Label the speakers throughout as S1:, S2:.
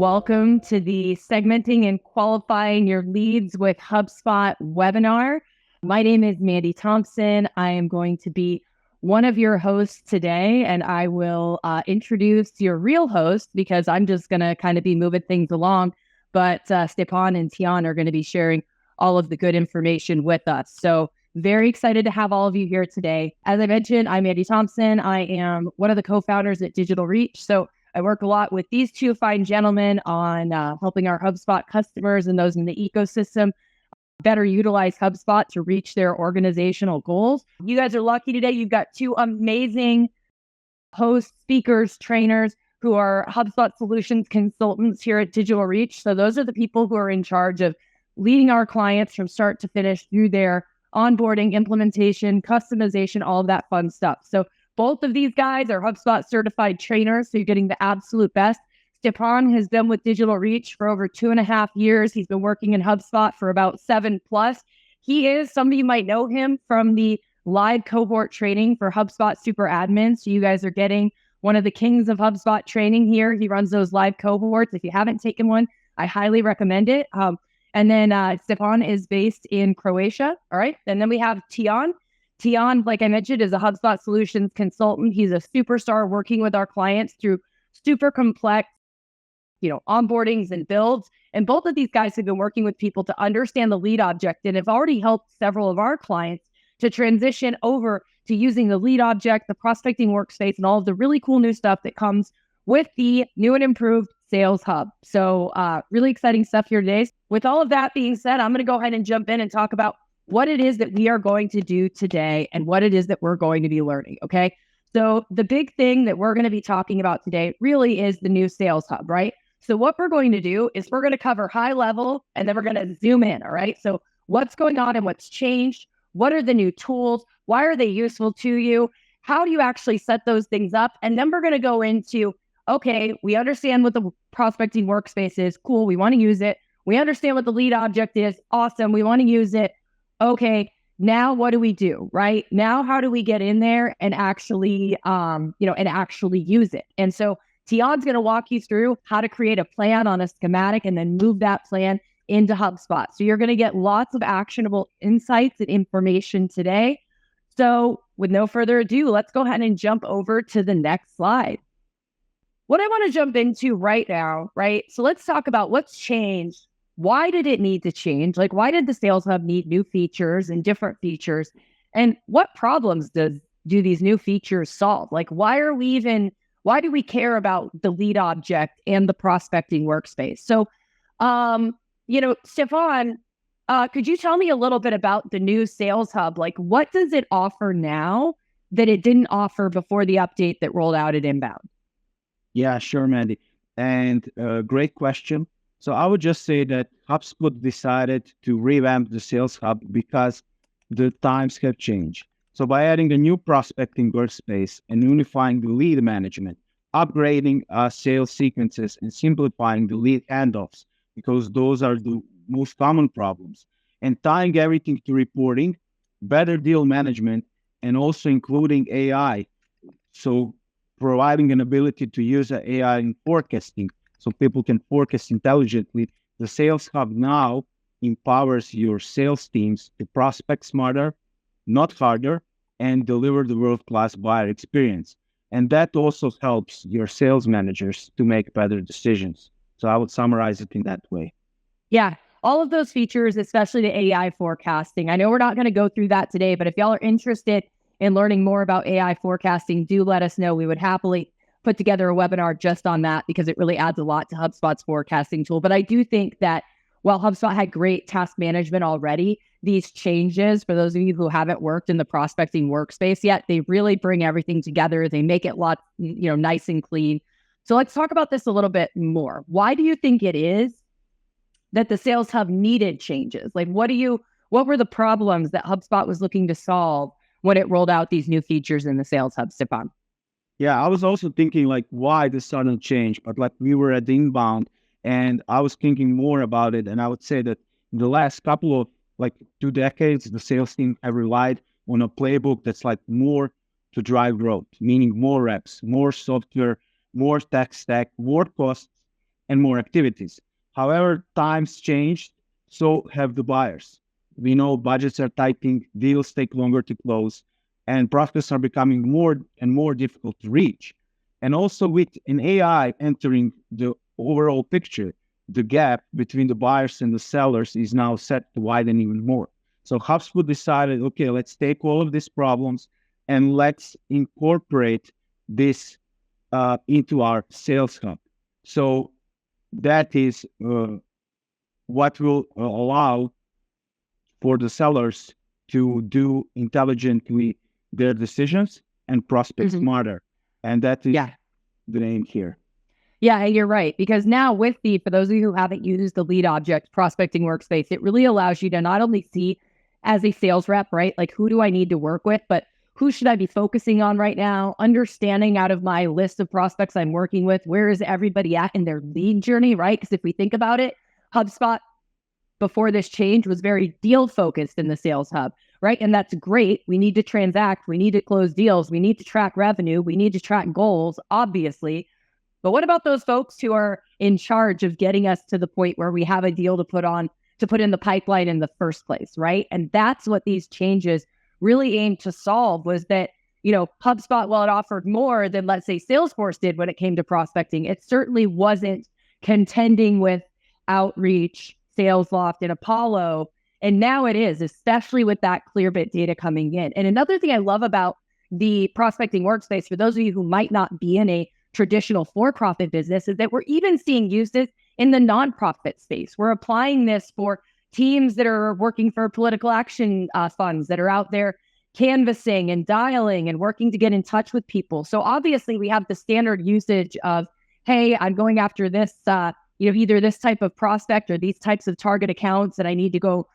S1: Welcome to the Segmenting and Qualifying Your Leads with HubSpot webinar. My name is Mandy Thompson. I am going to be one of your hosts today, and I will introduce your real host because I'm just going to kind of be moving things along. But Stepan and Tian are going to be sharing all of the good information with us. So very excited to have all of you here today. As I mentioned, I'm Mandy Thompson. I am one of the co-founders at Digital Reach. So I work a lot with these two fine gentlemen on helping our HubSpot customers and those in the ecosystem better utilize HubSpot to reach their organizational goals. You guys are lucky today. You've got two amazing hosts, speakers, trainers who are HubSpot solutions consultants here at Digital Reach. So those are the people who are in charge of leading our clients from start to finish through their onboarding, implementation, customization, all of that fun stuff. So both of these guys are HubSpot certified trainers, so you're getting the absolute best. Stepan has been with Digital Reach for over 2.5 years. He's been working in HubSpot for about 7+. He is, some of you might know him from the live cohort training for HubSpot Super Admin. So you guys are getting one of the kings of HubSpot training here. He runs those live cohorts. If you haven't taken one, I highly recommend it. And then Stepan is based in Croatia. All right. And then we have Tian. Tian, like I mentioned, is a HubSpot solutions consultant. He's a superstar working with our clients through super complex, onboardings and builds. And both of these guys have been working with people to understand the lead object and have already helped several of our clients to transition over to using the lead object, the prospecting workspace, and all of the really cool new stuff that comes with the new and improved Sales Hub. So really exciting stuff here today. With all of that being said, I'm going to go ahead and jump in and talk about what it is that we are going to do today and what it is that we're going to be learning, okay? So the big thing that we're going to be talking about today really is the new Sales Hub, right? So what we're going to do is we're going to cover high level and then we're going to zoom in, all right? So what's going on and what's changed? What are the new tools? Why are they useful to you? How do you actually set those things up? And then we're going to go into, okay, we understand what the prospecting workspace is. Cool, we want to use it. We understand what the lead object is. Awesome, we want to use it. Okay, now what do we do, right? Now, how do we get in there and actually, use it? And so Tian's going to walk you through how to create a plan on a schematic and then move that plan into HubSpot. So you're going to get lots of actionable insights and information today. So with no further ado, let's go ahead and jump over to the next slide. What I want to jump into right now, right? So let's talk about what's changed. Why did it need to change? Like, why did the Sales Hub need new features and different features? And what problems do these new features solve? Like, why do we care about the lead object and the prospecting workspace? So, Stepan, could you tell me a little bit about the new Sales Hub? Like, what does it offer now that it didn't offer before the update that rolled out at Inbound?
S2: Yeah, sure, Mandy. And great question. So I would just say that HubSpot decided to revamp the Sales Hub because the times have changed. So by adding the new prospecting workspace and unifying the lead management, upgrading sales sequences and simplifying the lead handoffs, because those are the most common problems, and tying everything to reporting, better deal management, and also including AI. So providing an ability to use AI in forecasting so people can forecast intelligently. The Sales Hub now empowers your sales teams to prospect smarter, not harder, and deliver the world-class buyer experience. And that also helps your sales managers to make better decisions. So I would summarize it in that way.
S1: Yeah, all of those features, especially the AI forecasting. I know we're not going to go through that today, but if y'all are interested in learning more about AI forecasting, do let us know. We would happily put together a webinar just on that because it really adds a lot to HubSpot's forecasting tool. But I do think that while HubSpot had great task management already, these changes, for those of you who haven't worked in the prospecting workspace yet, they really bring everything together. They make it nice and clean. So let's talk about this a little bit more. Why do you think it is that the Sales Hub needed changes? Like, what were the problems that HubSpot was looking to solve when it rolled out these new features in the Sales Hub, Stepan?
S2: Yeah, I was also thinking why this sudden change, but we were at the Inbound and I was thinking more about it. And I would say that in the last couple of 2 decades, the sales team have relied on a playbook that's more to drive growth, meaning more reps, more software, more tech stack, more costs, and more activities. However, times changed, so have the buyers. We know budgets are tightening, deals take longer to close, and prospects are becoming more and more difficult to reach. And also with an AI entering the overall picture, the gap between the buyers and the sellers is now set to widen even more. So HubSpot decided, okay, let's take all of these problems and let's incorporate this into our Sales Hub. So that is what will allow for the sellers to do intelligently their decisions and prospect smarter. And that is the name here.
S1: Yeah, you're right. Because now with for those of you who haven't used the lead object prospecting workspace, it really allows you to not only see as a sales rep, right? Like, who do I need to work with, but who should I be focusing on right now? Understanding out of my list of prospects I'm working with, where is everybody at in their lead journey, right? Because if we think about it, HubSpot before this change was very deal focused in the Sales Hub, right? And that's great. We need to transact. We need to close deals. We need to track revenue. We need to track goals, obviously. But what about those folks who are in charge of getting us to the point where we have a deal to put in the pipeline in the first place, right? And that's what these changes really aimed to solve, was that, HubSpot, while it offered more than, let's say, Salesforce did when it came to prospecting, it certainly wasn't contending with Outreach, SalesLoft, and Apollo. And now it is, especially with that Clearbit data coming in. And another thing I love about the Prospecting Workspace, for those of you who might not be in a traditional for-profit business, is that we're even seeing uses in the nonprofit space. We're applying this for teams that are working for political action funds that are out there canvassing and dialing and working to get in touch with people. So obviously we have the standard usage of, hey, I'm going after this, either this type of prospect or these types of target accounts, and I need to go,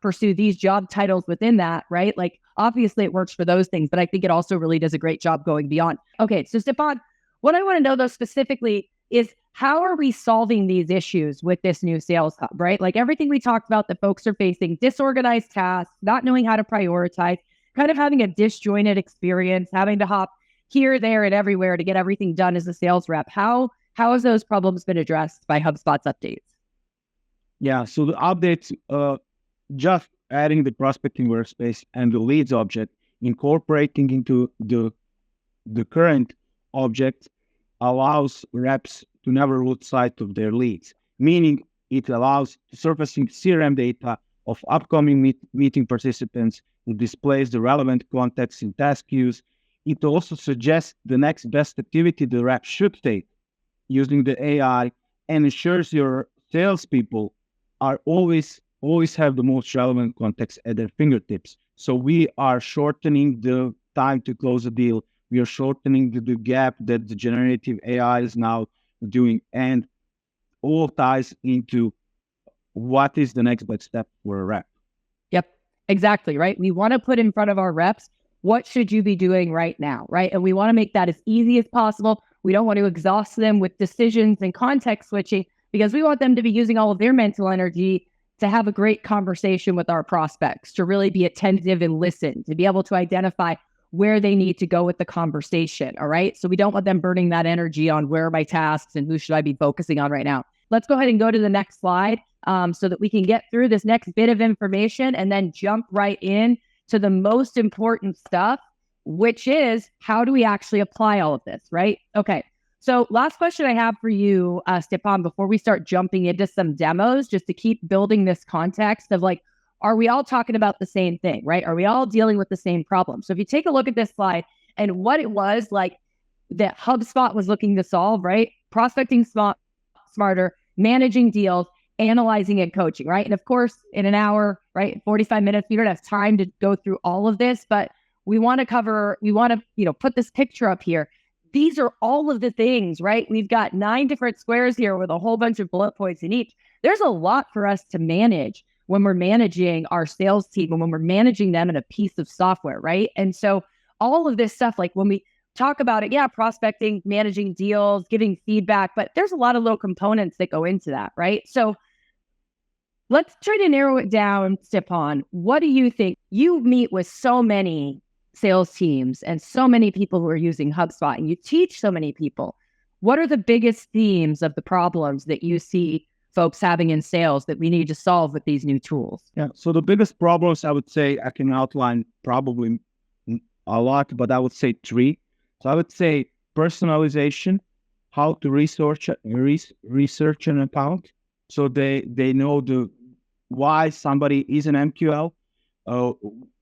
S1: pursue these job titles within that, right? Like, obviously it works for those things, but I think it also really does a great job going beyond. Okay, so Stepan, what I want to know though specifically is, how are we solving these issues with this new Sales Hub, right? Like everything we talked about that folks are facing, disorganized tasks, not knowing how to prioritize, kind of having a disjointed experience, having to hop here, there, and everywhere to get everything done as a sales rep. How has those problems been addressed by HubSpot's updates?
S2: Yeah, so the updates, just adding the prospecting workspace and the leads object, incorporating into the current object, allows reps to never lose sight of their leads, meaning it allows surfacing CRM data of upcoming meeting participants. It displays the relevant context in task queues. It also suggests the next best activity the rep should take using the AI, and ensures your salespeople are always have the most relevant context at their fingertips. So we are shortening the time to close a deal. We are shortening the gap that the generative AI is now doing, and all ties into what is the next best step for a rep.
S1: Yep, exactly, right? We want to put in front of our reps, what should you be doing right now, right? And we want to make that as easy as possible. We don't want to exhaust them with decisions and context switching, because we want them to be using all of their mental energy to have a great conversation with our prospects, to really be attentive and listen, to be able to identify where they need to go with the conversation. All right. So we don't want them burning that energy on where are my tasks and who should I be focusing on right now. Let's go ahead and go to the next slide so that we can get through this next bit of information and then jump right in to the most important stuff, which is, how do we actually apply all of this, right? Okay. So last question I have for you, Stepan, before we start jumping into some demos, just to keep building this context of like, are we all talking about the same thing, right? Are we all dealing with the same problem? So if you take a look at this slide and what it was like that HubSpot was looking to solve, right? Prospecting smarter, managing deals, analyzing and coaching, right? And of course, in an hour, right, 45 minutes, we don't have time to go through all of this, but we want to put this picture up here. These are all of the things, right? We've got 9 different squares here with a whole bunch of bullet points in each. There's a lot for us to manage when we're managing our sales team and when we're managing them in a piece of software, right? And so all of this stuff, like when we talk about it, yeah, prospecting, managing deals, giving feedback, but there's a lot of little components that go into that, right? So let's try to narrow it down, Stepan. What do you think? You meet with so many sales teams and so many people who are using HubSpot, and you teach so many people. what are the biggest themes of the problems that you see folks having in sales that we need to solve with these new tools?
S2: Yeah. So the biggest problems, I would say, I can outline probably a lot, but I would say three. So I would say personalization, how to research an account, so they know why somebody is an MQL,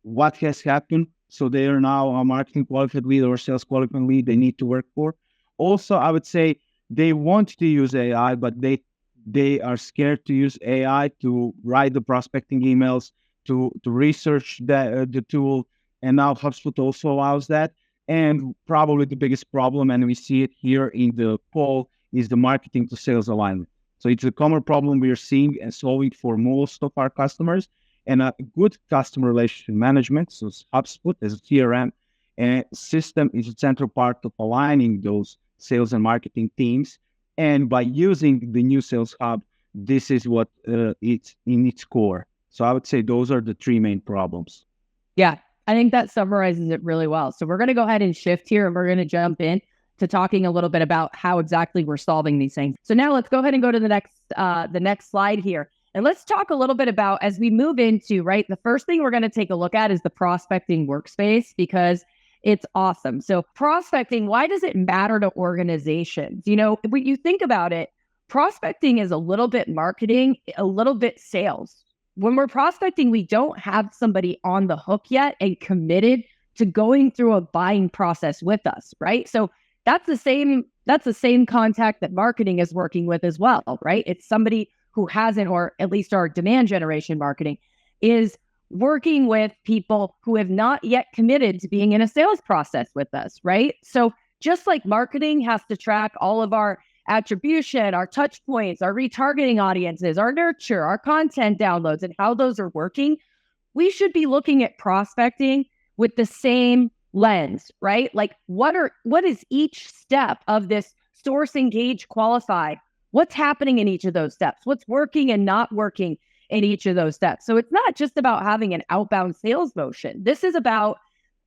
S2: what has happened, so they are now a marketing qualified lead or sales qualified lead they need to work for. Also, I would say they want to use AI, but they are scared to use AI to write the prospecting emails, to research the tool, and now HubSpot also allows that. And probably the biggest problem, and we see it here in the poll, is the marketing to sales alignment. So it's a common problem we are seeing and solving for most of our customers. And a good customer relationship management, so HubSpot as a CRM and system, is a central part of aligning those sales and marketing teams. And by using the new Sales Hub, this is what it's in its core. So I would say those are the three main problems.
S1: Yeah, I think that summarizes it really well. So we're going to go ahead and shift here, and we're going to jump in to talking a little bit about how exactly we're solving these things. So now let's go ahead and go to the next slide here. And let's talk a little bit about, as we move into, right, the first thing we're going to take a look at is the Prospecting Workspace, because it's awesome. So prospecting, why does it matter to organizations? You know, when you think about it, prospecting is a little bit marketing, a little bit sales. When we're prospecting, we don't have somebody on the hook yet and committed to going through a buying process with us, right? So that's the same contact that marketing is working with as well, right? It's somebody who hasn't, or at least our demand generation marketing is working with people who have not yet committed to being in a sales process with us, right? So just like marketing has to track all of our attribution, our touch points, our retargeting audiences, our nurture, our content downloads, and how those are working, we should be looking at prospecting with the same lens, right? Like what is each step of this source, engage, qualify? What's happening in each of those steps? What's working and not working in each of those steps? So it's not just about having an outbound sales motion. This is about,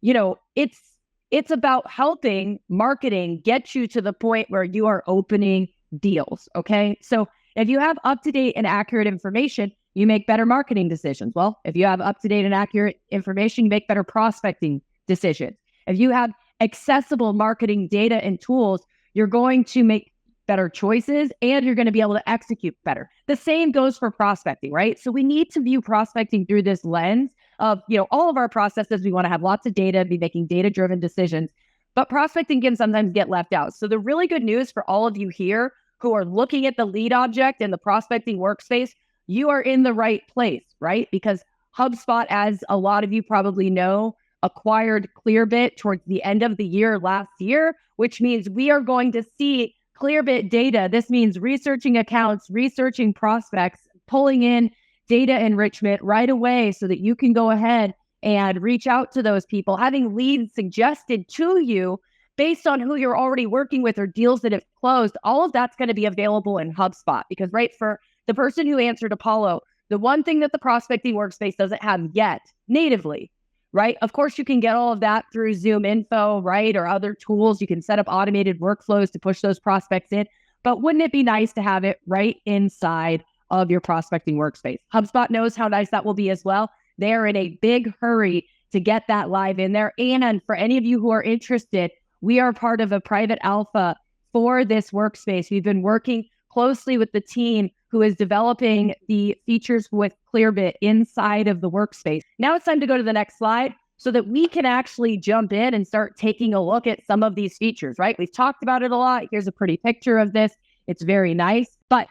S1: it's about helping marketing get you to the point where you are opening deals, okay? So if you have up-to-date and accurate information, you make better marketing decisions. Well, if you have up-to-date and accurate information, you make better prospecting decisions. If you have accessible marketing data and tools, you're going to make better choices and you're going to be able to execute better. The same goes for prospecting, right? So we need to view prospecting through this lens of, all of our processes. We want to have lots of data, be making data-driven decisions, but prospecting can sometimes get left out. So the really good news for all of you here who are looking at the lead object and the prospecting workspace, you are in the right place, right? Because HubSpot, as a lot of you probably know, acquired Clearbit towards the end of the year last year, which means we are going to see Clearbit data. This means researching accounts, researching prospects, pulling in data enrichment right away so that you can go ahead and reach out to those people, having leads suggested to you based on who you're already working with or deals that have closed. All of that's going to be available in HubSpot because, right, for the person who answered Apollo, the one thing that the Prospecting Workspace doesn't have yet natively, right? Of course, you can get all of that through Zoom Info, right? Or other tools. You can set up automated workflows to push those prospects in. But wouldn't it be nice to have it right inside of your Prospecting Workspace? HubSpot knows how nice that will be as well. They are in a big hurry to get that live in there. And for any of you who are interested, we are part of a private alpha for this workspace. We've been working closely with the team who is developing the features with Clearbit inside of the workspace. Now it's time to go to the next slide so that we can actually jump in and start taking a look at some of these features, right? We've talked about it a lot. Here's a pretty picture of this. It's very nice. But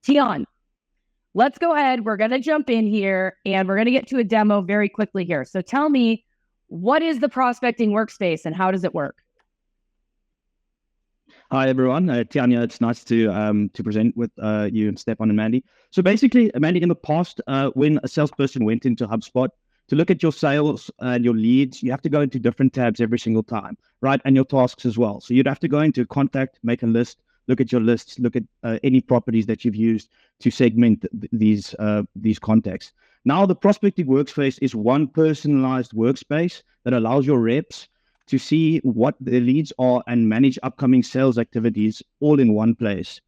S1: Tian, let's go ahead. We're going to jump in here and we're going to get to a demo very quickly here. So tell me, what is the Prospecting Workspace and how does it work?
S3: Hi everyone, Tianya, it's nice to present with you and Stefan and Mandy. So basically, Mandy, in the past, when a salesperson went into HubSpot to look at your sales and your leads, you have to go into different tabs every single time, right? And your tasks as well. So you'd have to go into contact, make a list, look at your lists, look at any properties that you've used to segment these contacts. Now the Prospecting Workspace is one personalized workspace that allows your reps to see what the leads are and manage upcoming sales activities all in one place.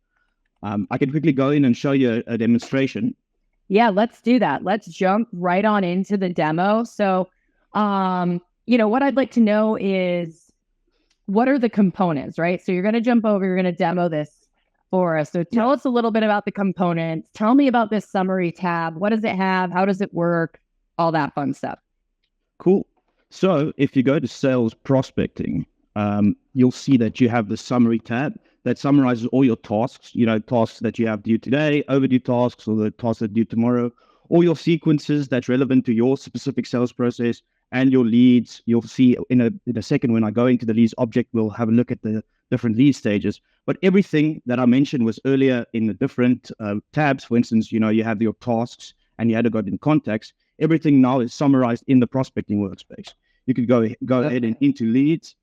S3: I can quickly go in and show you a demonstration.
S1: Yeah, let's do that. Let's jump right on into the demo. So, what I'd like to know is, what are the components, right? So you're going to jump over, you're going to demo this for us. So tell us a little bit about the components. Tell me about this summary tab. What does it have? How does it work? All that fun stuff.
S3: Cool. So if you go to sales prospecting, you'll see that you have the summary tab that summarizes all your tasks, tasks that you have due today, overdue tasks, or the tasks that are due tomorrow, all your sequences that's relevant to your specific sales process, and your leads. You'll see in a second when I go into the leads object, we'll have a look at the different lead stages. But everything that I mentioned was earlier in the different tabs. For instance, you have your tasks and you had to go in contacts. Everything now is summarized in the prospecting workspace. You could go ahead and into leads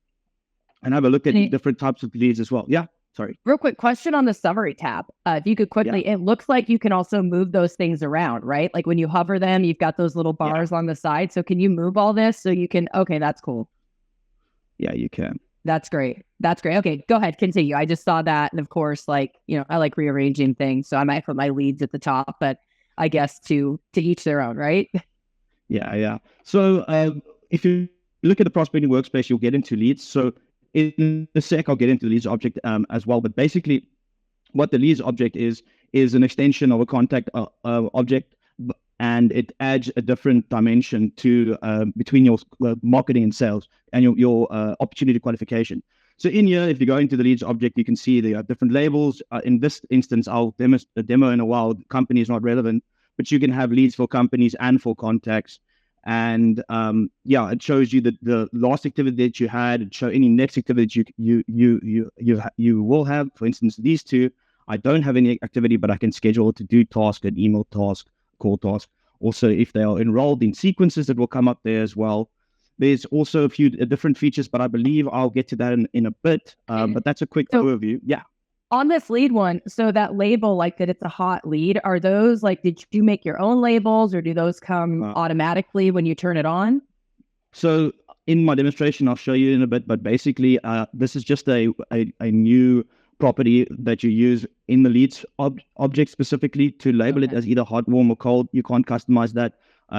S3: and have a look at different types of leads as well. Yeah. Sorry.
S1: Real quick question on the summary tab. If you could quickly, It looks like you can also move those things around, right? Like when you hover them, you've got those little bars on the side. So can you move all this so you can, okay, that's cool.
S3: Yeah, you can.
S1: That's great. Okay, go ahead, continue. I just saw that. And of course, I like rearranging things. So I might put my leads at the top, but I guess to each their own, right?
S3: Yeah. So if you look at the prospecting workspace, you'll get into leads. So in a sec, I'll get into the leads object as well. But basically, what the leads object is an extension of a contact object, and it adds a different dimension to between your marketing and sales and your opportunity qualification. So in here, if you go into the leads object, you can see there are different labels. In this instance, I'll demo in a while. Company is not relevant, but you can have leads for companies and for contacts. And it shows you the last activity that you had. It shows any next activity you will have. For instance, these two, I don't have any activity, but I can schedule to do task, an email task, call task. Also, if they are enrolled in sequences, that will come up there as well. There's also a few different features, but I believe I'll get to that in a bit. But that's a quick overview. Yeah.
S1: On this lead one, so that label, like that it's a hot lead, are those did you make your own labels, or do those come automatically when you turn it on?
S3: So in my demonstration, I'll show you in a bit, but basically this is just a new property that you use in the leads object specifically to label it as either hot, warm, or cold. You can't customize that.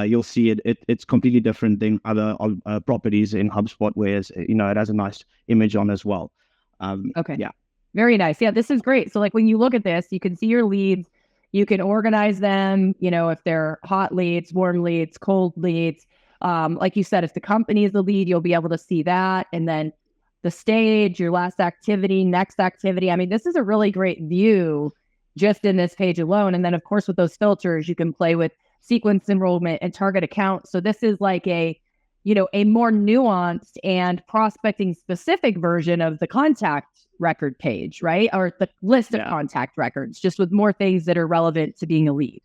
S3: You'll see it's completely different than other properties in HubSpot, whereas it has a nice image on as well. Yeah.
S1: Very nice. Yeah, this is great. So when you look at this, you can see your leads, you can organize them, if they're hot leads, warm leads, cold leads. Like you said, if the company is the lead, you'll be able to see that. And then the stage, your last activity, next activity. I mean, this is a really great view just in this page alone. And then of course, with those filters, you can play with sequence enrollment and target account. So this is like a more nuanced and prospecting specific version of the contact record page, right? Or the list of contact records, just with more things that are relevant to being a lead.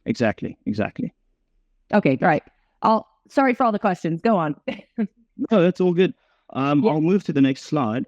S3: Exactly.
S1: Okay, all right. Sorry for all the questions. Go on.
S3: No, that's all good. I'll move to the next slide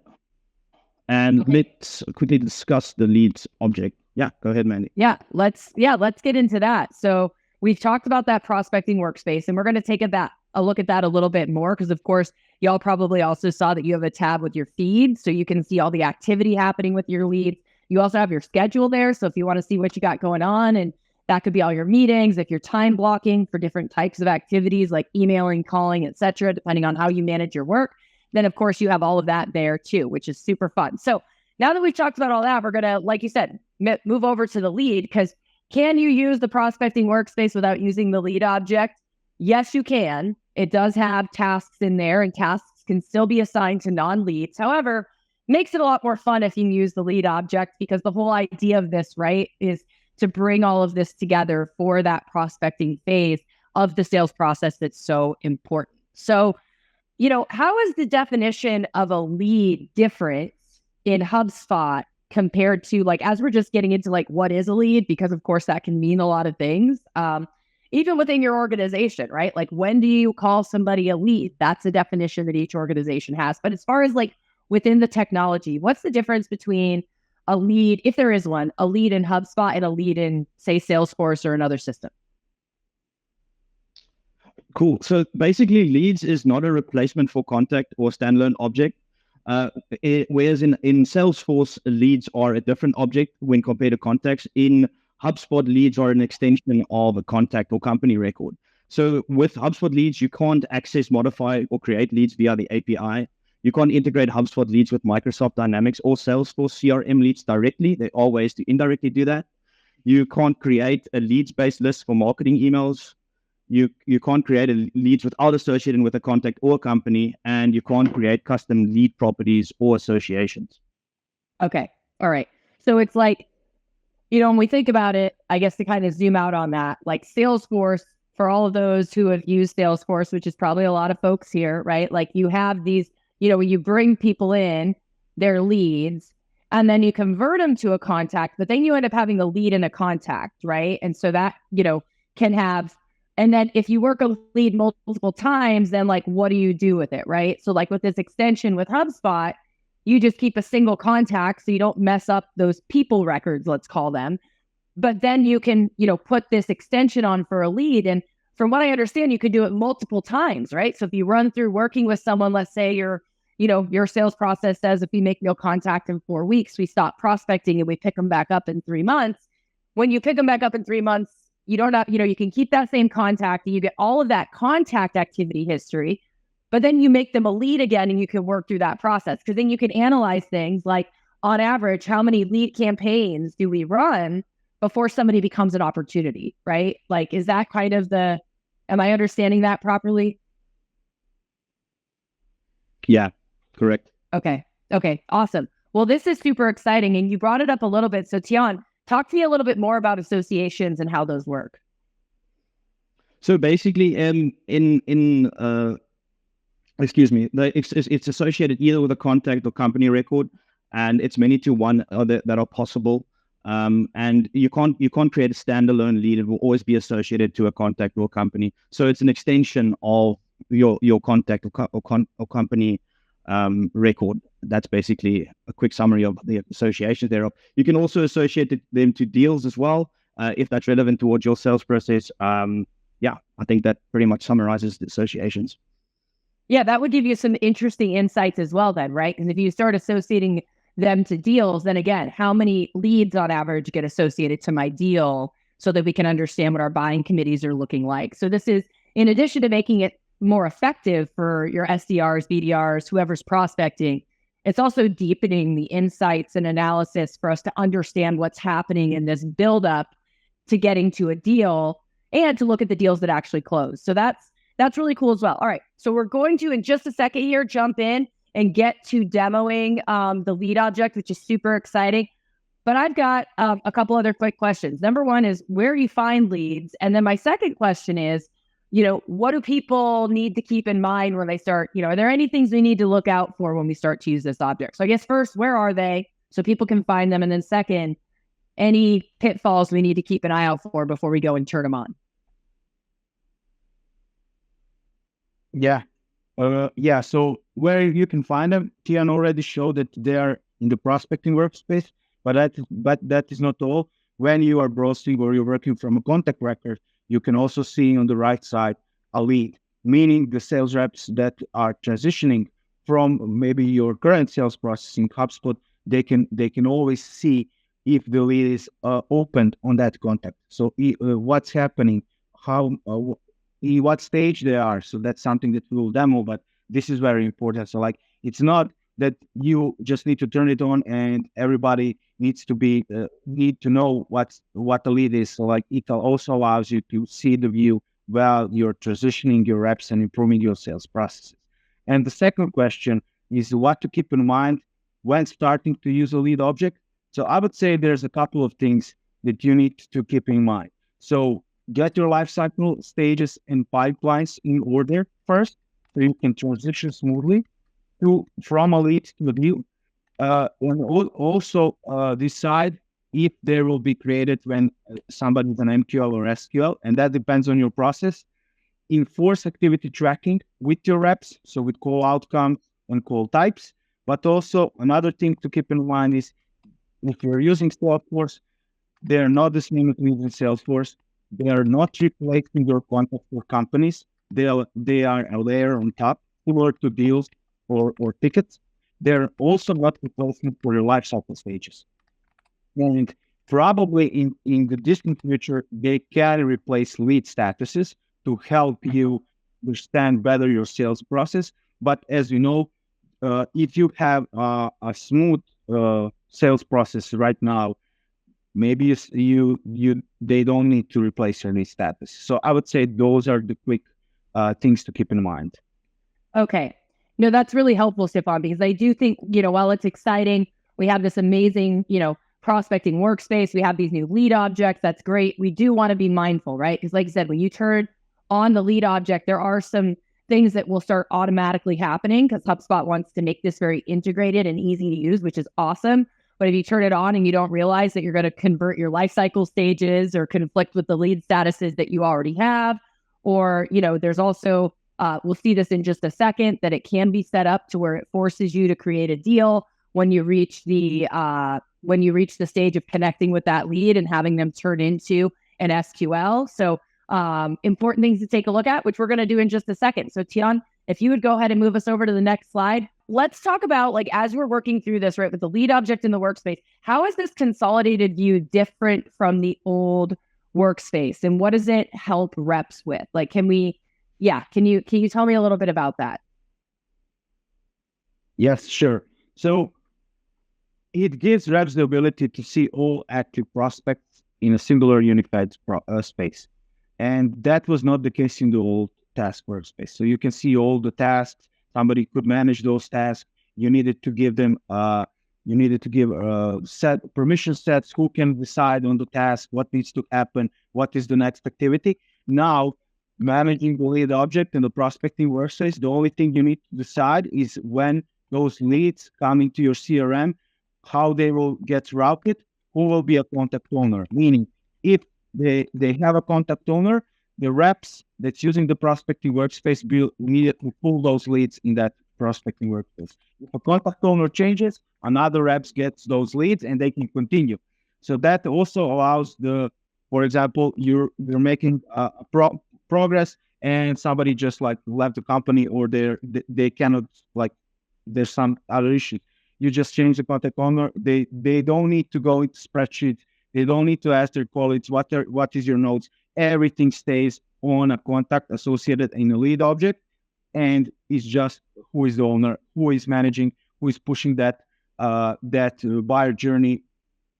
S3: and let's quickly discuss the leads object. Yeah, go ahead, Mandy.
S1: Let's get into that. So we've talked about that prospecting workspace, and we're going to take a look at that a little bit more, because of course, y'all probably also saw that you have a tab with your feed, so you can see all the activity happening with your leads. You also have your schedule there. So if you want to see what you got going on, and that could be all your meetings, if you're time blocking for different types of activities like emailing, calling, etc., depending on how you manage your work, then of course you have all of that there too, which is super fun. So now that we've talked about all that, we're going to, like you said, move over to the lead, because can you use the prospecting workspace without using the lead object? Yes, you can. It does have tasks in there, and tasks can still be assigned to non-leads. However, makes it a lot more fun if you use the lead object, because the whole idea of this, right, is to bring all of this together for that prospecting phase of the sales process that's so important. So, how is the definition of a lead different in HubSpot compared to as we're just getting into what is a lead? Because of course that can mean a lot of things. Even within your organization, right? When do you call somebody a lead? That's a definition that each organization has. But as far as within the technology, what's the difference between a lead, if there is one, a lead in HubSpot and a lead in, say, Salesforce or another system?
S3: Cool. So basically, leads is not a replacement for contact or standalone object. Whereas in Salesforce, leads are a different object when compared to contacts. In HubSpot, leads are an extension of a contact or company record. So with HubSpot leads, you can't access, modify, or create leads via the API. You can't integrate HubSpot leads with Microsoft Dynamics or Salesforce CRM leads directly. There are ways to indirectly do that. You can't create a leads-based list for marketing emails. You can't create a leads without associating with a contact or a company, and you can't create custom lead properties or associations.
S1: Okay. All right. So it's like, when we think about it, I guess to kind of zoom out on that, like Salesforce, for all of those who have used Salesforce, which is probably a lot of folks here, right? Like you have these, when you bring people in, their leads, and then you convert them to a contact, but then you end up having a lead and a contact, right? And so that, can have, and then if you work a lead multiple times, then like, what do you do with it, right? So like with this extension with HubSpot, you just keep a single contact so you don't mess up those people records, let's call them. But then you can, put this extension on for a lead. And from what I understand, you could do it multiple times, right? So if you run through working with someone, let's say your sales process says if we make no contact in 4 weeks, we stop prospecting and we pick them back up in 3 months. When you pick them back up in 3 months, you don't have, you can keep that same contact and you get all of that contact activity history, but then you make them a lead again and you can work through that process. Because then you can analyze things like, on average, how many lead campaigns do we run before somebody becomes an opportunity, right? Like, is that kind of am I understanding that properly?
S3: Yeah, correct.
S1: Okay, awesome. Well, this is super exciting. And you brought it up a little bit. So Tian, talk to me a little bit more about associations and how those work.
S3: So basically, it's associated either with a contact or company record, and it's many to one that are possible. And you can't create a standalone lead. It will always be associated to a contact or company. So it's an extension of your contact or company record. That's basically a quick summary of the associations thereof. You can also associate them to deals as well, if that's relevant towards your sales process. I think that pretty much summarizes the associations.
S1: Yeah, that would give you some interesting insights as well then, right? Because if you start associating them to deals, then again, how many leads on average get associated to my deal so that we can understand what our buying committees are looking like. So this is, in addition to making it more effective for your SDRs, BDRs, whoever's prospecting, it's also deepening the insights and analysis for us to understand what's happening in this buildup to getting to a deal and to look at the deals that actually close. So that's really cool as well. All right. So we're going to, in just a second here, jump in and get to demoing the lead object, which is super exciting. But I've got a couple other quick questions. Number one is where you find leads. And then my second question is, what do people need to keep in mind when they start, are there any things we need to look out for when we start to use this object? So I guess first, where are they so people can find them? And then second, any pitfalls we need to keep an eye out for before we go and turn them on?
S2: Yeah. So where you can find them, Tian already showed that they are in the prospecting workspace, but that is not all. When you are browsing or you're working from a contact record, you can also see on the right side a lead, meaning the sales reps that are transitioning from maybe your current sales process in HubSpot, they can always see if the lead is opened on that contact. So what's happening, how what stage they are. So that's something that we will demo, but this is very important. So like, it's not that you just need to turn it on and everybody needs to need to know what the lead is. So like, it also allows you to see the view while you're transitioning your reps and improving your sales processes. And the second question is what to keep in mind when starting to use a lead object. So I would say there's a couple of things that you need to keep in mind. So get your lifecycle stages and pipelines in order first, so you can transition smoothly from a lead to a deal. And also decide if they will be created when somebody is an MQL or SQL, and that depends on your process. Enforce activity tracking with your reps, so with call outcomes and call types. But also another thing to keep in mind is if you're using Salesforce, they're not the same as using Salesforce. They are not replacing your contact for companies. they are a layer on top, similar to deals or tickets. They're also not replacement for your lifecycle stages. And probably in the distant future, they can replace lead statuses to help you understand better your sales process. But as you know, if you have a smooth sales process right now, maybe they don't need to replace your lead status. So I would say those are the quick things to keep in mind.
S1: Okay. No, that's really helpful, Stefan, because I do think, while it's exciting, we have this amazing, prospecting workspace. We have these new lead objects. That's great. We do want to be mindful, right? Because like I said, when you turn on the lead object, there are some things that will start automatically happening because HubSpot wants to make this very integrated and easy to use, which is awesome. But if you turn it on and you don't realize that you're going to convert your lifecycle stages or conflict with the lead statuses that you already have, or, there's also, we'll see this in just a second, that it can be set up to where it forces you to create a deal when you reach the stage of connecting with that lead and having them turn into an SQL. So important things to take a look at, which we're going to do in just a second. So Tian, if you would go ahead and move us over to the next slide. Let's talk about, as we're working through this, right, with the lead object in the workspace, how is this consolidated view different from the old workspace? And what does it help reps with? Can you tell me a little bit about that?
S2: Yes, sure. So it gives reps the ability to see all active prospects in a singular unified space. And that was not the case in the old task workspace. So you can see all the tasks. Somebody could manage those tasks. You needed to give them, set permission sets, who can decide on the task, what needs to happen, what is the next activity. Now, managing the lead object in the prospecting workspace, the only thing you need to decide is when those leads come into your CRM, how they will get routed, who will be a contact owner. Meaning, if they have a contact owner, the reps that's using the prospecting workspace will immediately pull those leads in that prospecting workspace. If a contact owner changes, another reps gets those leads and they can continue. So that also allows for example, you're making progress and somebody just left the company, or they cannot, there's some other issue. You just change the contact owner. They don't need to go into spreadsheet. They don't need to ask their colleagues what is your notes. Everything stays on a contact associated in a lead object, and it's just who is the owner, who is managing, who is pushing that buyer journey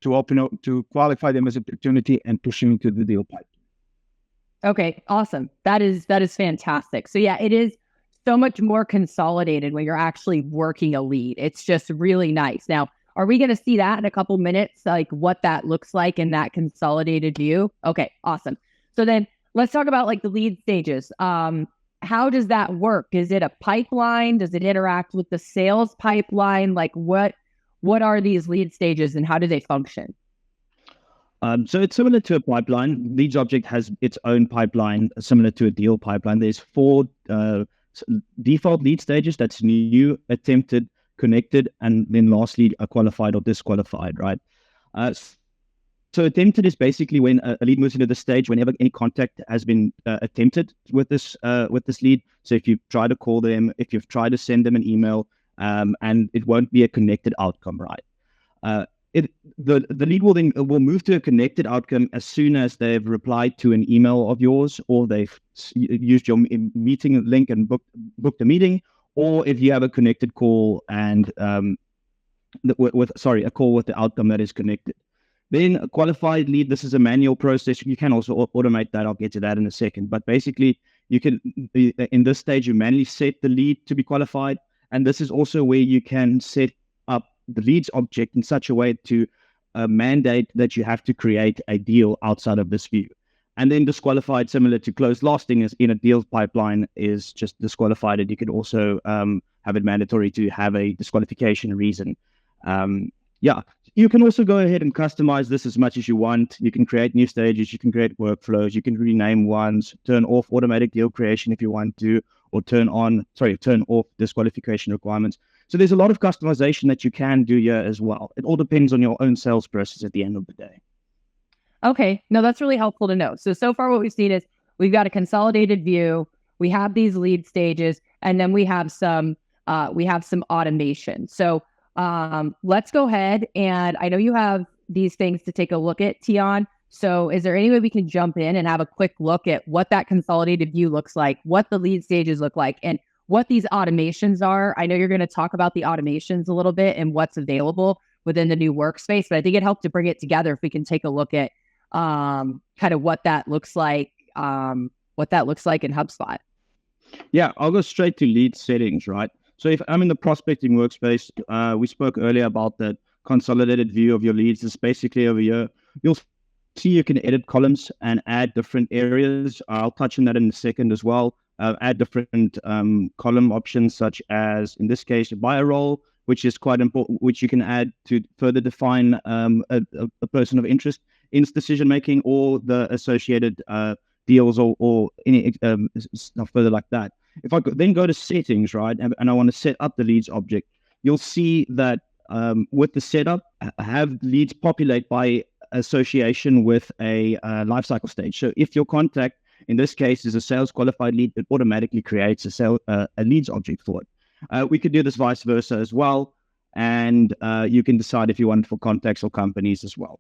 S2: to open up, to qualify them as an opportunity and push them into the deal pipe.
S1: Okay, awesome. That is fantastic. So yeah, it is so much more consolidated when you're actually working a lead. It's just really nice. Now, are we going to see that in a couple minutes, what that looks like in that consolidated view? Okay, awesome. So then let's talk about the lead stages. How does that work? Is it a pipeline? Does it interact with the sales pipeline? What are these lead stages and how do they function?
S3: So it's similar to a pipeline. Leads object has its own pipeline, similar to a deal pipeline. There's 4 default lead stages. That's new, attempted, connected, and then lastly, qualified or disqualified, right? So attempted is basically when a lead moves into the stage whenever any contact has been attempted with this lead. So if you try to call them, if you've tried to send them an email, and it won't be a connected outcome, right? The lead will move to a connected outcome as soon as they've replied to an email of yours, or they've used your meeting link and booked a meeting, or if you have a connected call and a call with the outcome that is connected. Then a qualified lead, this is a manual process. You can also automate that. I'll get to that in a second. But basically, you can, in this stage, you manually set the lead to be qualified. And this is also where you can set up the leads object in such a way to mandate that you have to create a deal outside of this view. And then disqualified, similar to closed lasting, is in a deals pipeline, is just disqualified. And you can also have it mandatory to have a disqualification reason. You can also go ahead and customize this as much as you want. You can create new stages, you can create workflows, you can rename ones, turn off automatic deal creation if you want to, or turn off disqualification requirements. So there's a lot of customization that you can do here as well. It all depends on your own sales process at the end of the day.
S1: Okay, no, that's really helpful to know. So far what we've seen is we've got a consolidated view. we have these lead stages, and then we have some automation. So let's go ahead, and I know you have these things to take a look at, Tion. So is there any way we can jump in and have a quick look at what that consolidated view looks like, what the lead stages look like, and what these automations are? I know you're going to talk about the automations a little bit and what's available within the new workspace, but I think it helped to bring it together if we can take a look at kind of what that looks like in HubSpot.
S3: Yeah, I'll go straight to lead settings, right? So if I'm in the prospecting workspace, we spoke earlier about the consolidated view of your leads. It's basically over here. You'll see you can edit columns and add different areas. I'll touch on that in a second as well. Add different column options, such as, in this case, a buyer role, which is quite important, which you can add to further define a person of interest in decision-making, or the associated deals or any stuff further like that. If I then go to settings, right, and I want to set up the leads object, you'll see that with the setup, have leads populate by association with a lifecycle stage. So if your contact, in this case, is a sales qualified lead, it automatically creates a leads object for it. We could do this vice versa as well, and you can decide if you want it for contacts or companies as well.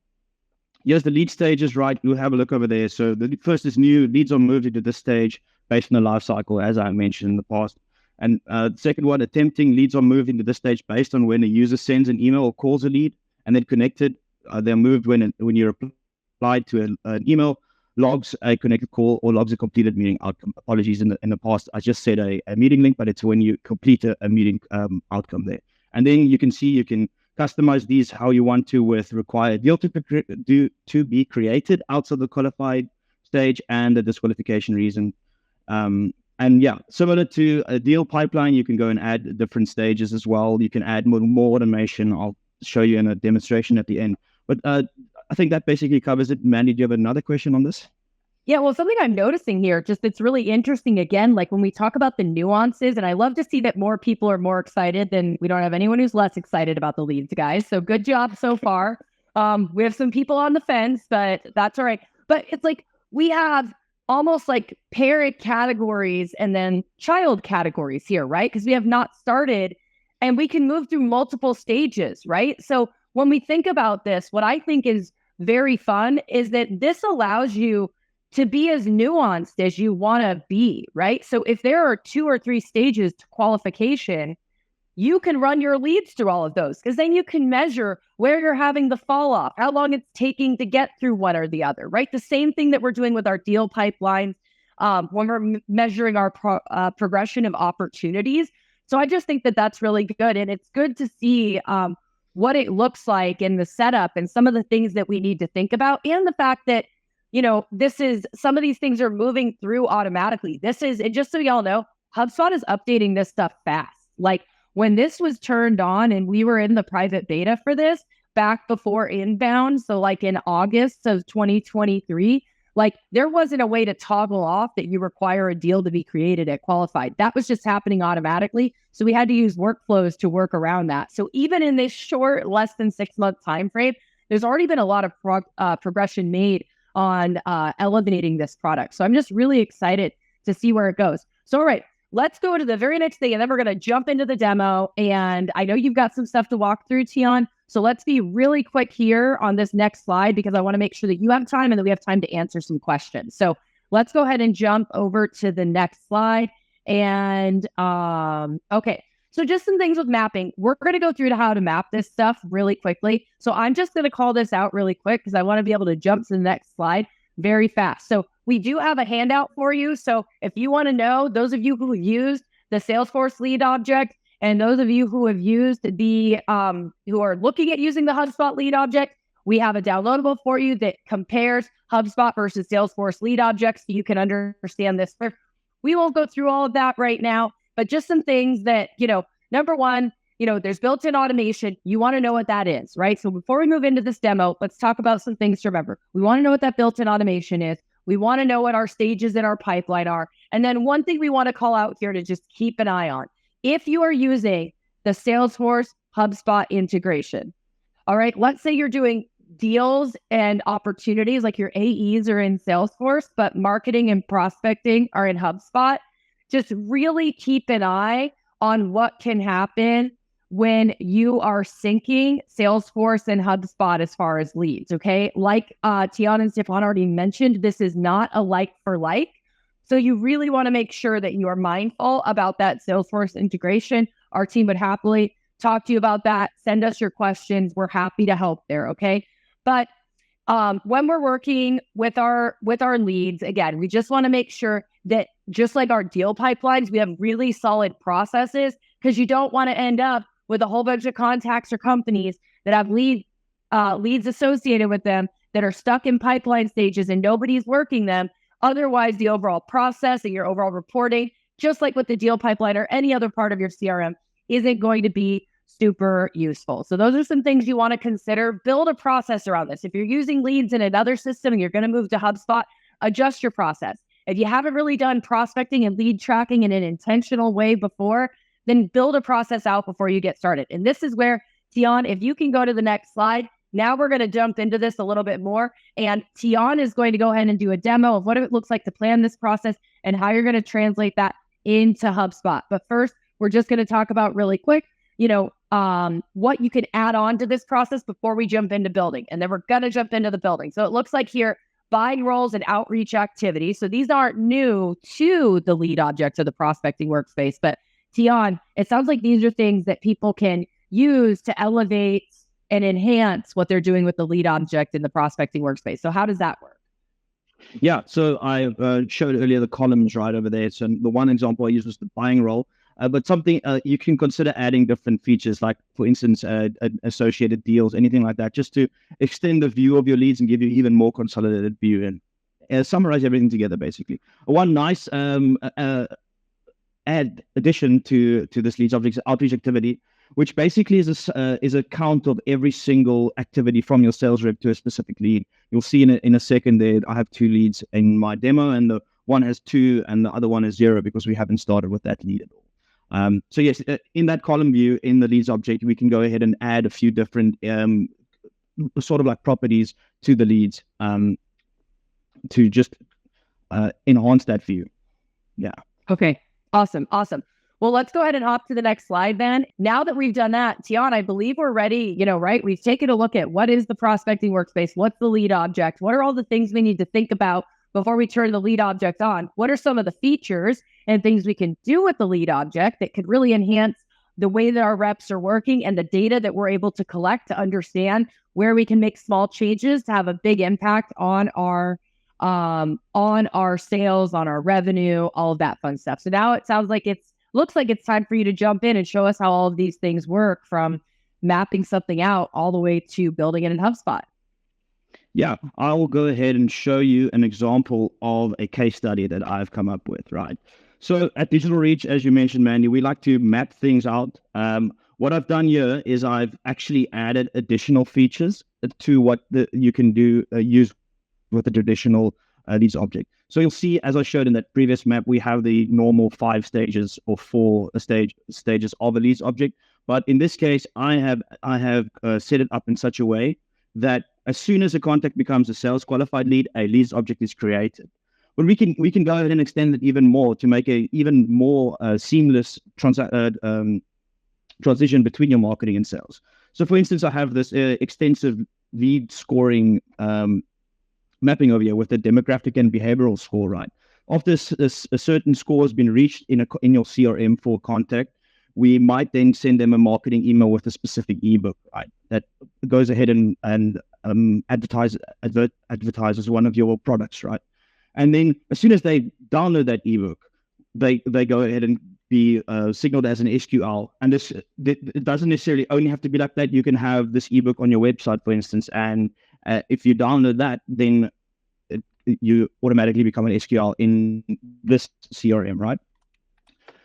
S3: Here's the lead stages, right? We'll have a look over there. So the first is new. Leads are moved into this stage based on the life cycle, as I mentioned in the past. And the second one, attempting, leads are moved into this stage based on when a user sends an email or calls a lead, and then connected. They're moved when you reply to an email, logs a connected call, or logs a completed meeting outcome. Apologies, in the past, I just said a meeting link, but it's when you complete a meeting outcome there. And then you can see you can customize these how you want to, with required deal to be created outside the qualified stage and the disqualification reason. And yeah, similar to a deal pipeline, you can go and add different stages as well. You can add more automation. I'll show you in a demonstration at the end. But I think that basically covers it. Mandy, do you have another question on this?
S1: Yeah, well, something I'm noticing here, just it's really interesting, again, like when we talk about the nuances, and I love to see that more people are more excited than we don't have anyone who's less excited about the leads, guys. So good job so far. We have some people on the fence, but that's all right. But it's like we have almost like parent categories and then child categories here, right? Because we have not started, and we can move through multiple stages, right? So when we think about this, what I think is very fun is that this allows you to be as nuanced as you want to be, right? So if there are 2 or 3 stages to qualification, you can run your leads through all of those, because then you can measure where you're having the fall off, how long it's taking to get through one or the other, right? The same thing that we're doing with our deal pipelines when we're measuring our progression of opportunities. So I just think that that's really good. And it's good to see what it looks like in the setup and some of the things that we need to think about, and the fact that, you know, some of these things are moving through automatically. And just so y'all know, HubSpot is updating this stuff fast. Like when this was turned on and we were in the private beta for this back before inbound, so like in August of 2023, like there wasn't a way to toggle off that you require a deal to be created at qualified. That was just happening automatically. So we had to use workflows to work around that. So even in this short, less than 6-month time frame, there's already been a lot of progression made on eliminating this product. So I'm just really excited to see where it goes. So, all right, let's go to the very next thing, and then we're going to jump into the demo. And I know you've got some stuff to walk through, Tion. So let's be really quick here on this next slide, because I want to make sure that you have time and that we have time to answer some questions. So let's go ahead and jump over to the next slide. And okay. So just some things with mapping. We're going to go through to how to map this stuff really quickly. So I'm just going to call this out really quick because I want to be able to jump to the next slide very fast. So we do have a handout for you. So if you want to know, those of you who have used the Salesforce lead object, and those of you who have used the, who are looking at using the HubSpot lead object, we have a downloadable for you that compares HubSpot versus Salesforce lead objects, so you can understand this. We won't go through all of that right now, but just some things that, you know, number one, you know, there's built-in automation. You want to know what that is, right? So before we move into this demo, let's talk about some things to remember. We want to know what that built-in automation is. We want to know what our stages in our pipeline are. And then one thing we want to call out here to just keep an eye on, if you are using the Salesforce HubSpot integration, all right, let's say you're doing deals and opportunities, like your AEs are in Salesforce, but marketing and prospecting are in HubSpot. just really keep an eye on what can happen when you are syncing Salesforce and HubSpot as far as leads, okay? Like Tiana and Stefan already mentioned, this is not a like for like. So you really want to make sure that you are mindful about that Salesforce integration. Our team would happily talk to you about that. Send us your questions. We're happy to help there, okay? But when we're working with our leads, again, we just want to make sure that just like our deal pipelines, we have really solid processes, because you don't want to end up with a whole bunch of contacts or companies that have leads associated with them that are stuck in pipeline stages and nobody's working them. Otherwise, the overall process and your overall reporting, just like with the deal pipeline or any other part of your CRM, isn't going to be super useful. So those are some things you want to consider. Build a process around this. If you're using leads in another system and you're going to move to HubSpot, adjust your process. If you haven't really done prospecting and lead tracking in an intentional way before, then build a process out before you get started. And this is where, Tian, if you can go to the next slide, now we're going to jump into this a little bit more. And Tian is going to go ahead and do a demo of what it looks like to plan this process and how you're going to translate that into HubSpot. But first, we're just going to talk about really quick, what you can add on to this process before we jump into building. And then we're going to jump into the building. So it looks like here, buying roles and outreach activities. So these aren't new to the lead objects of the prospecting workspace, but Tian, it sounds like these are things that people can use to elevate and enhance what they're doing with the lead object in the prospecting workspace. So how does that work?
S3: Yeah, so I showed earlier the columns right over there. So the one example I used was the buying role, but something you can consider adding different features, like for instance, associated deals, anything like that, just to extend the view of your leads and give you even more consolidated view and summarize everything together, basically. One nice addition to this leads object outreach activity, which basically is a count of every single activity from your sales rep to a specific lead. You'll see in a second there, I have 2 leads in my demo, and the one has 2 and the other one is 0 because we haven't started with that lead at all. So yes, in that column view in the leads object, we can go ahead and add a few different sort of like properties to the leads to just enhance that view. Yeah.
S1: Okay. Awesome. Well, let's go ahead and hop to the next slide then. Now that we've done that, Tian, I believe we're ready, right? We've taken a look at what is the prospecting workspace, what's the lead object, what are all the things we need to think about before we turn the lead object on? What are some of the features and things we can do with the lead object that could really enhance the way that our reps are working and the data that we're able to collect to understand where we can make small changes to have a big impact on our sales, on our revenue, all of that fun stuff. So now it sounds like looks like it's time for you to jump in and show us how all of these things work, from mapping something out all the way to building it in HubSpot.
S3: Yeah, I will go ahead and show you an example of a case study that I've come up with, right? So at Digital Reach, as you mentioned, Mandy, we like to map things out. What I've done here is I've actually added additional features to what you can use with the traditional leads object. So you'll see, as I showed in that previous map, we have the normal 5 stages or 4 stages of a leads object. But in this case, I have set it up in such a way that as soon as a contact becomes a sales qualified lead, a leads object is created. But we can go ahead and extend it even more to make a even more seamless transition between your marketing and sales. So for instance, I have this extensive lead scoring mapping over here with the demographic and behavioral score, right? After a certain score has been reached in your CRM for contact, we might then send them a marketing email with a specific ebook, right? That goes ahead and advertises one of your products, right? And then as soon as they download that ebook, they go ahead and be signaled as an SQL. And it doesn't necessarily only have to be like that. You can have this ebook on your website, for instance, and if you download that, then you automatically become an SQL in this CRM, right?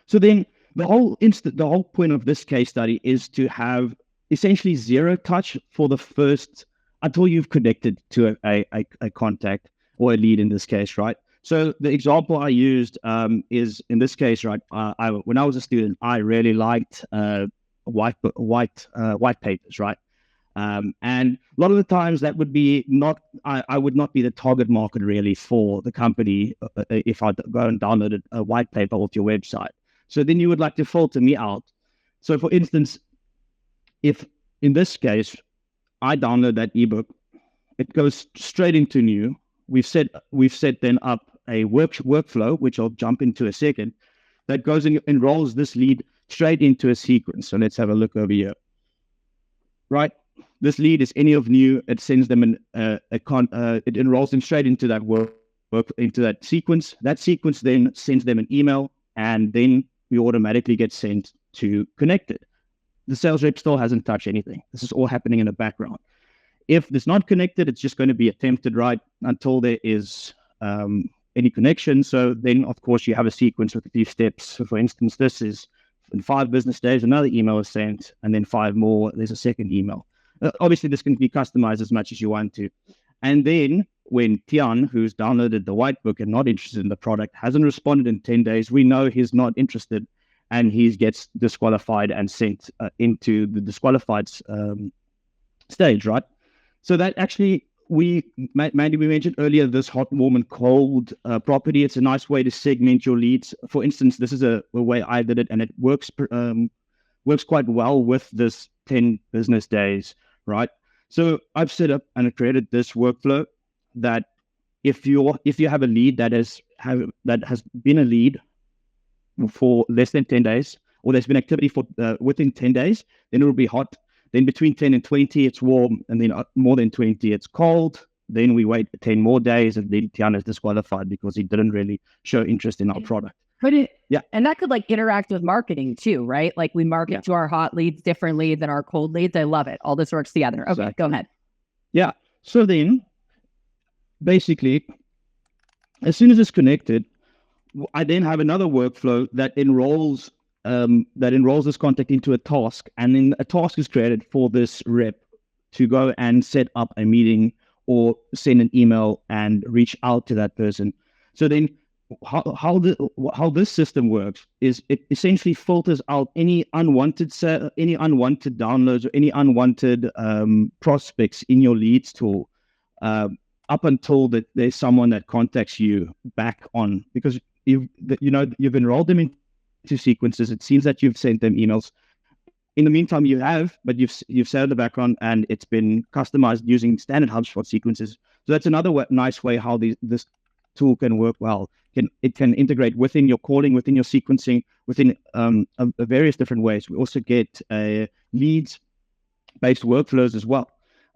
S3: So then the whole point of this case study is to have essentially 0 touch for the first, until you've connected to a contact or a lead in this case, right? So the example I used is in this case, right? When I was a student, I really liked white papers, right? And a lot of the times that would be not, I would not be the target market really for the company if I go and download a white paper off your website. So then you would like to filter me out. So for instance, if in this case, I download that ebook, it goes straight into new. We've set then up a workflow, which I'll jump into a second, that goes and enrolls this lead straight into a sequence. So let's have a look over here. Right, this lead is any of new. It sends them it enrolls them straight into that work into that sequence. That sequence then sends them an email, and then we automatically get sent to connected. The sales rep still hasn't touched anything. This is all happening in the background. If it's not connected, it's just going to be attempted, right, until there is any connection. So then, of course, you have a sequence with a few steps. So for instance, this is in 5 business days, another email is sent, and then 5 more, there's a second email. Obviously, this can be customized as much as you want to. And then when Tian, who's downloaded the white book and not interested in the product, hasn't responded in 10 days, we know he's not interested, and he gets disqualified and sent into the disqualified stage, right? So that actually, Mandy, we mentioned earlier this hot, warm, and cold property. It's a nice way to segment your leads. For instance, this is a way I did it, and it works quite well with this 10 business days, right? So I've set up and created this workflow that if you have a lead that has been a lead for less than 10 days, or there's been activity for within 10 days, then it will be hot. Then between 10 and 20, it's warm. And then more than 20, it's cold. Then we wait 10 more days, and then Tiana is disqualified because he didn't really show interest in our product.
S1: Could it? Yeah. And that could like interact with marketing too, right? Like we market to our hot leads differently than our cold leads. I love it. All this works together. Okay, exactly. Go ahead.
S3: Yeah. So then basically, as soon as it's connected, I then have another workflow that enrolls this contact into a task, and then a task is created for this rep to go and set up a meeting or send an email and reach out to that person. So then how this system works is it essentially filters out any unwanted downloads or any unwanted prospects in your leads tool up until that there's someone that contacts you back on, because you've enrolled them into sequences. It seems that you've sent them emails. In the meantime, you've set up the background, and it's been customized using standard HubSpot sequences. So that's another nice way how this tool can work well. It can integrate within your calling, within your sequencing, within various different ways. We also get leads-based workflows as well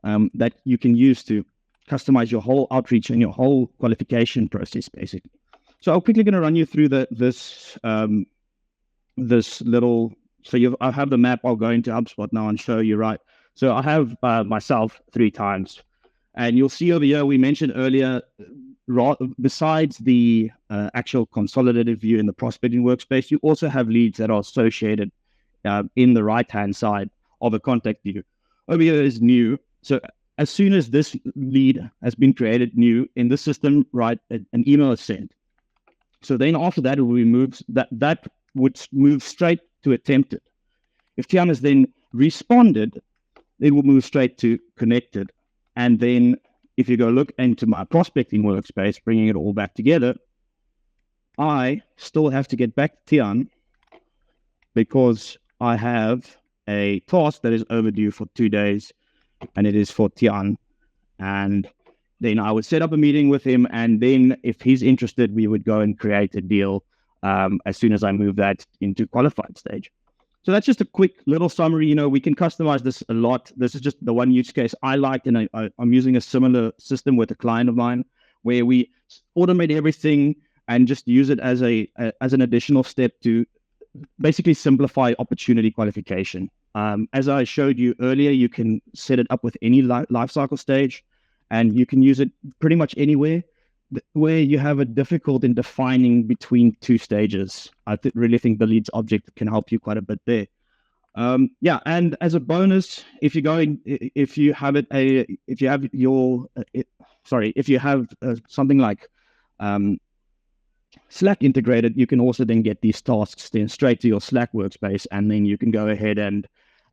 S3: that you can use to customize your whole outreach and your whole qualification process, basically. So I'm quickly going to run you through this little. So I have the map. I'll go into HubSpot now and show you, right? So I have myself 3 times. And you'll see over here, we mentioned earlier, besides the actual consolidated view in the Prospecting Workspace, you also have leads that are associated in the right-hand side of a contact view. Over here is new. So as soon as this lead has been created new in the system, right, an email is sent. So then after that, it will be moved, that would move straight to attempted. If Tian has then responded, it will move straight to connected. And then if you go look into my Prospecting Workspace, bringing it all back together, I still have to get back to Tian because I have a task that is overdue for 2 days, and it is for Tian. And then I would set up a meeting with him, and then if he's interested, we would go and create a deal as soon as I move that into qualified stage. So that's just a quick little summary. We can customize this a lot. This is just the one use case I liked, and I'm using a similar system with a client of mine where we automate everything and just use it as an additional step to basically simplify opportunity qualification. As I showed you earlier, you can set it up with any life cycle stage, and you can use it pretty much anywhere where you have a difficult in defining between 2 stages. I really think the leads object can help you quite a bit there. And as a bonus, if you have something like Slack integrated, you can also then get these tasks then straight to your Slack workspace, and then you can go ahead and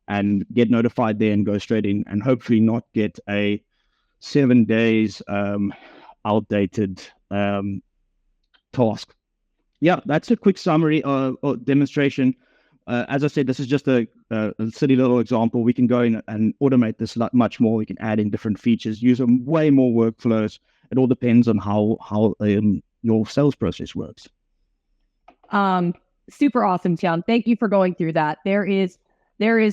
S3: and get notified there and go straight in, and hopefully not get a 7 days outdated task. Yeah, that's a quick summary or demonstration. As I said, this is just a silly little example. We can go in and automate this much more. We can add in different features, use way more workflows. It all depends on how your sales process works.
S1: Super awesome, Tian. Thank you for going through that. There is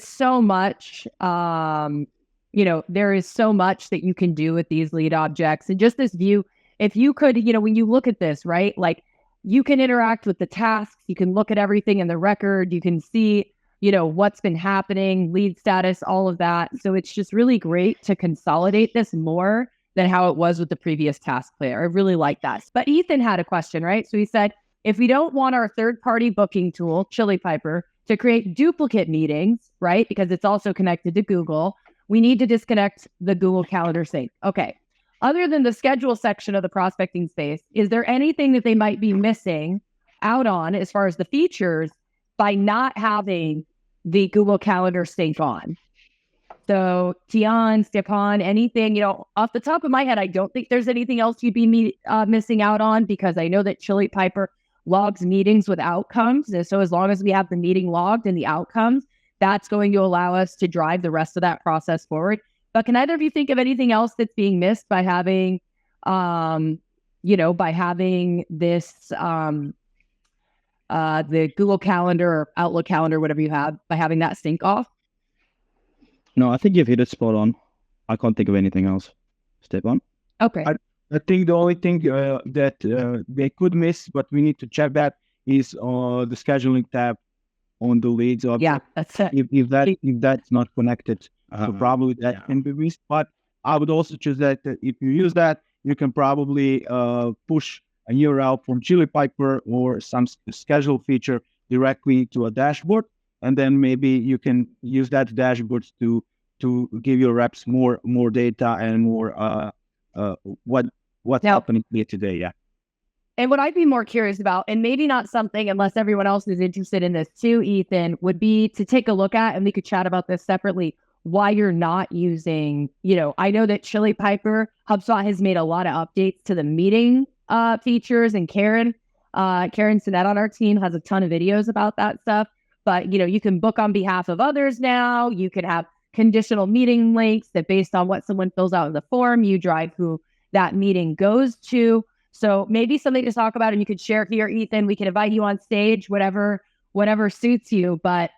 S1: so much, there is so much that you can do with these lead objects, and just this view. If you could, when you look at this, right, like, you can interact with the tasks, you can look at everything in the record, you can see, what's been happening, lead status, all of that. So it's just really great to consolidate this more than how it was with the previous task player. I really like that. But Ethan had a question, right? So he said, if we don't want our third-party booking tool, Chili Piper, to create duplicate meetings, right, because it's also connected to Google, we need to disconnect the Google Calendar sync. Okay. Other than the schedule section of the prospecting space, is there anything that they might be missing out on as far as the features by not having the Google Calendar sync on? So Tian, Stepan, anything, off the top of my head, I don't think there's anything else you'd be missing out on, because I know that Chili Piper logs meetings with outcomes. And so as long as we have the meeting logged and the outcomes, that's going to allow us to drive the rest of that process forward. But can either of you think of anything else that's being missed by having, this, the Google Calendar or Outlook Calendar, whatever you have, by having that sync off?
S3: No, I think you've hit it spot on. I can't think of anything else. Stepan?
S1: Okay.
S2: I think the only thing that they could miss, but we need to check that, is the scheduling tab on the leads object.
S1: Yeah, that's it.
S2: If that's not connected, so probably that can be missed. But I would also choose that if you use that, you can probably push a URL from Chili Piper or some schedule feature directly to a dashboard, and then maybe you can use that dashboard to give your reps more data and more what's happening here today. Yeah.
S1: And what I'd be more curious about, and maybe not something unless everyone else is interested in this too, Ethan, would be to take a look at, and we could chat about this separately, why you're not using, I know that Chili Piper, HubSpot has made a lot of updates to the meeting features, and Karen Sinet on our team has a ton of videos about that stuff. But, you can book on behalf of others now. You can have conditional meeting links that, based on what someone fills out in the form, you drive who that meeting goes to. So maybe something to talk about, and you could share here, Ethan. We can invite you on stage, whatever suits you. But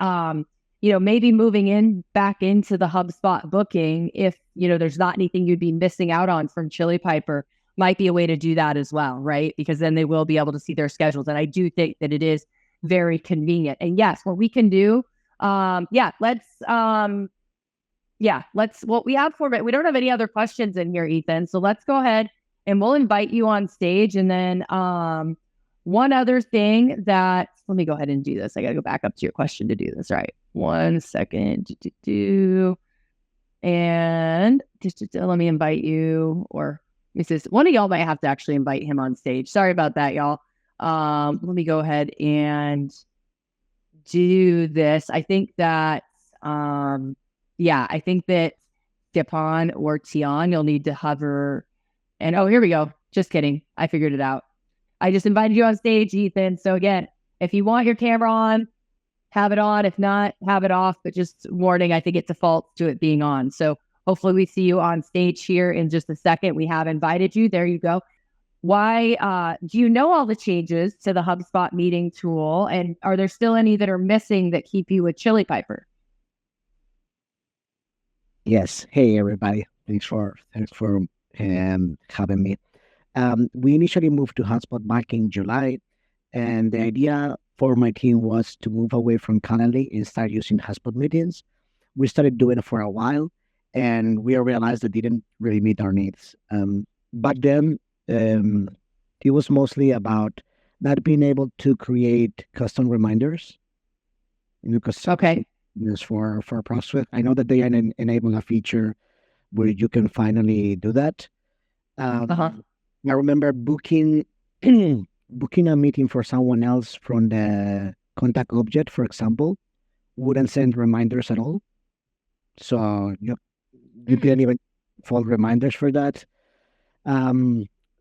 S1: maybe moving back into the HubSpot booking, if there's not anything you'd be missing out on from Chili Piper, might be a way to do that as well, right? Because then they will be able to see their schedules. And I do think that it is very convenient. And yes, what we can do, let's what we have for it. We don't have any other questions in here, Ethan. So let's go ahead and we'll invite you on stage. And then one other thing let me go ahead and do this. I got to go back up to your question to do this. All right. 1 second. And just let me invite you, or this is one of y'all might have to actually invite him on stage. Sorry about that, y'all. Let me go ahead and do this. I think that, I think that Stepan or Tian, you'll need to hover. And here we go. Just kidding. I figured it out. I just invited you on stage, Ethan. So again, if you want your camera on, have it on. If not, have it off. But just warning, I think it defaults to it being on. So hopefully we see you on stage here in just a second. We have invited you. There you go. Why do you know all the changes to the HubSpot meeting tool? And are there still any that are missing that keep you with Chili Piper?
S4: Yes. Hey, everybody. Thanks for having me. We initially moved to HubSpot back in July, and the idea for my team was to move away from Calendly and start using HubSpot meetings. We started doing it for a while, and we realized it didn't really meet our needs. Back then, it was mostly about not being able to create custom reminders. Because
S1: okay.
S4: For prospects, I know that they enable a feature where you can finally do that. I remember booking a meeting for someone else from the contact object, for example, wouldn't send reminders at all. So you didn't even follow reminders for that.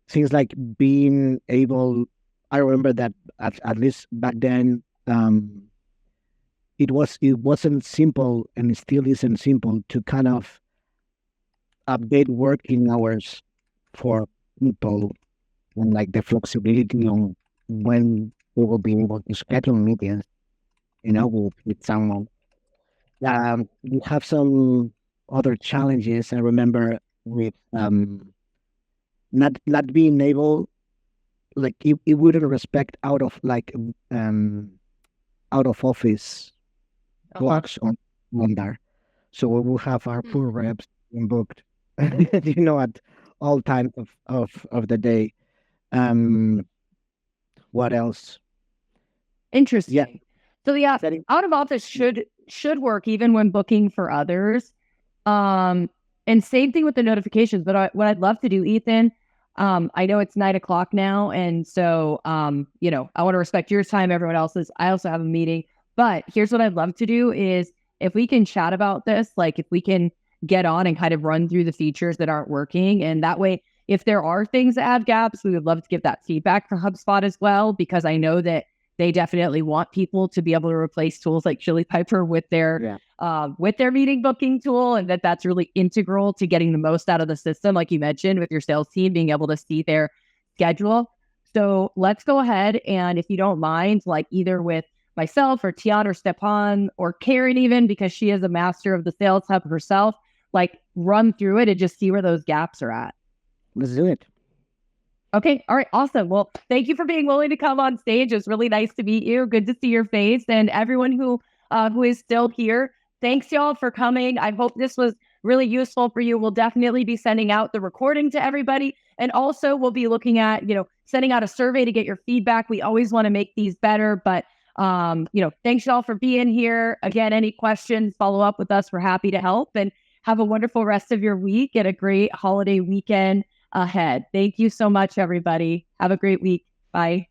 S4: Things like being able, I remember that at least back then, it wasn't simple, and it still isn't simple to kind of update working hours for people, and like the flexibility on when we will be able to schedule meetings, with someone. We have some other challenges. I remember with not being able, like it wouldn't respect out of office blocks on there. So we will have our full reps booked, at all times of the day. What else?
S1: Interesting.
S4: Yeah.
S1: So yeah,
S4: Setting-
S1: out of office should work even when booking for others. And same thing with the notifications. But what I'd love to do, Ethan, I know it's 9:00 now, and so I want to respect your time, everyone else's. I also have a meeting, but here's what I'd love to do is if we can chat about this, like if we can get on and kind of run through the features that aren't working, and that way, if there are things that have gaps, we would love to give that feedback for HubSpot as well, because I know that they definitely want people to be able to replace tools like Chili Piper with their meeting booking tool, and that's really integral to getting the most out of the system, like you mentioned, with your sales team being able to see their schedule. So let's go ahead, and if you don't mind, like either with myself or Tian or Stepan or Karen even, because she is a master of the Sales Hub herself, like run through it and just see where those gaps are at.
S4: Let's do it.
S1: Okay. All right. Awesome. Well, thank you for being willing to come on stage. It was really nice to meet you. Good to see your face, and everyone who is still here. Thanks y'all for coming. I hope this was really useful for you. We'll definitely be sending out the recording to everybody. And also we'll be looking at, sending out a survey to get your feedback. We always want to make these better, but thanks y'all for being here. Again, any questions, follow up with us. We're happy to help, and have a wonderful rest of your week and a great holiday weekend ahead. Thank you so much, everybody. Have a great week. Bye.